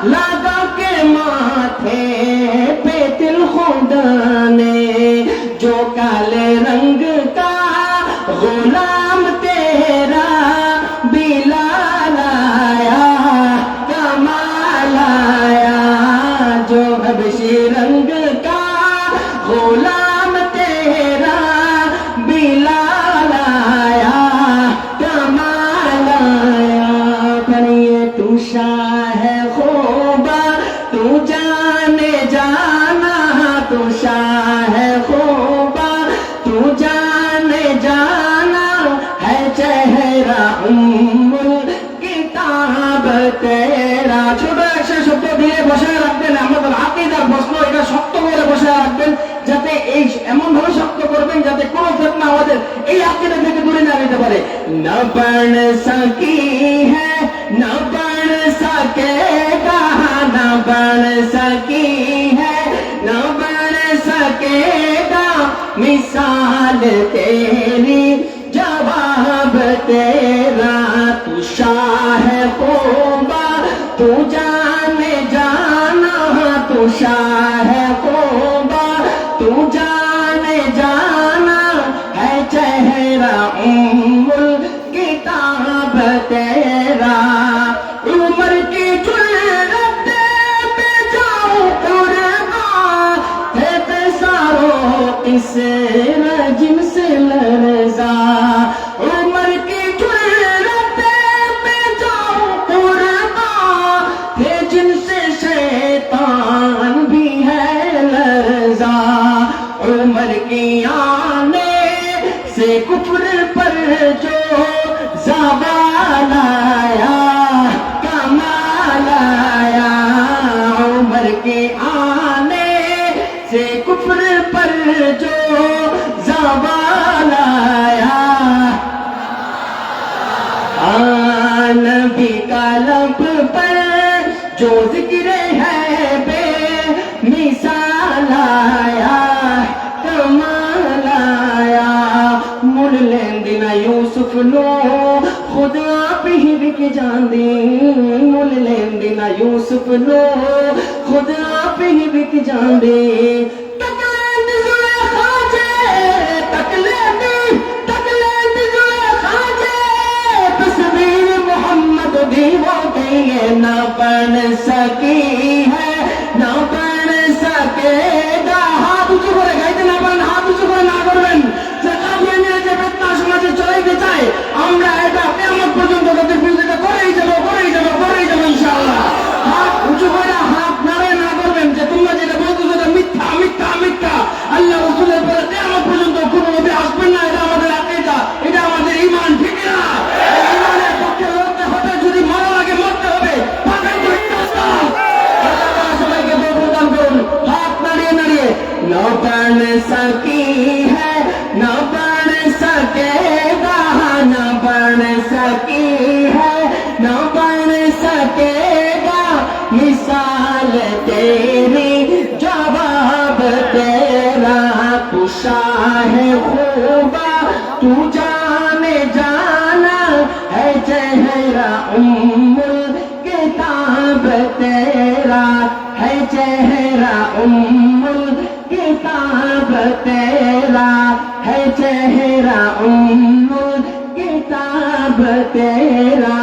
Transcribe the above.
लगा के माथे पे तिल खुदा ने, जो काले रंग का गुलाम तेरा बिलाल आया, कमाल आया। जो हबशी रंग का गुलाम तेरा बिलाल आया, कमाल आया। पर ये तू शाह खूबा, तू जाने जाना, तू शाह खूबा, तू जाने जाना है चेहरा उम्मुल किताब तेरा। ছোট একটা শব্দ দিয়ে বসায় রাখবেন, আমাদের আকীদার প্রশ্ন, এটা শক্ত করে বসায় রাখবেন, যাতে এই এমন ভাবে শক্ত করবেন যাতে কোনো ফিতনা আমাদের এই আকীদা থেকে দূরে না যেতে পারে। না পড় সকি है না पढ़ सकेगा, ना पढ़ सकी है ना पढ़ सकेगा, मिसाल तेरी जवाब तेरा। तू शाह खूबा, तू जाने जाना, तू शाह खूबा, तू जाने जाना है चेहरा उम्मुल किताब तेरा। उम्र की जुल्लत पे जाऊं कुर्बान, थे बेसारों किसे रजिम से लरज़ा। उम्र की जुल्लत पे जाऊं कुर्बान, थे जिनसे शैतान भी है लरज़ा। उम्र की आने से कुफ्र पर जो ज़वाल आया, कमाल आया। उम्र के आने से कुफ्र पर जो ज़वाल आया, नबी का लब पर जो जिक्र है बेमिसाल आया, कमाल आया। मुड़ लेंदी ना यूसुफ नो खुद आप ही बिक जांदे, मुड़ लेंदी ना यूसुफ नो खुद आप ही बिक जांदे। तकलेंदी जुलेखा जे, तकलेंदी जुलेखा जे, तस्वीर मोहम्मद दी हो गई है। ना पढ़ सकी है ना पढ़ सकेगा। हाथ उঁচু করে গাইতে না পারেন, হাত উঁচু করে না করবেন। কাদিয়ানীরা যে ফিতনা সমাজে চলাইতে চায়, আমরা এটা কিয়ামত পর্যন্ত তাদের বিরোধিতা করেই যাব ইনশাআল্লাহ। হাত উঁচু করে হাত নাড়ে না করবেন যে তোমরা যেটা বলতেছো এটা মিথ্যা মিথ্যা মিথ্যা। আল্লাহ রাসূলের পরে কিয়ামত পর্যন্ত কোনো নবী আসবেন না, এটা আমাদের আকীদা, এটা আমাদের ঈমান, ঠিক না? ঈমানের পক্ষে লড়তে হবে, যদি মরা লাগে মরতে হবে। পাকাই তো ইসলাম। আল্লাহ সবাইকে বল প্রদান করুন, হাত নাড়িয়ে নাড়িয়ে। না পড় সকি है ना पढ़ सकेगा, ना पढ़ सकी है ना पढ़ सकेगा, मिसाल तेरी जवाब तेरा। तू शाह खूबा, तू जाने जाना है चेहरा उम्मुल किताब तेरा, है चेहरा उम्मुल किताब तेरा, है चेहरा उम्मुल किताब तेरा।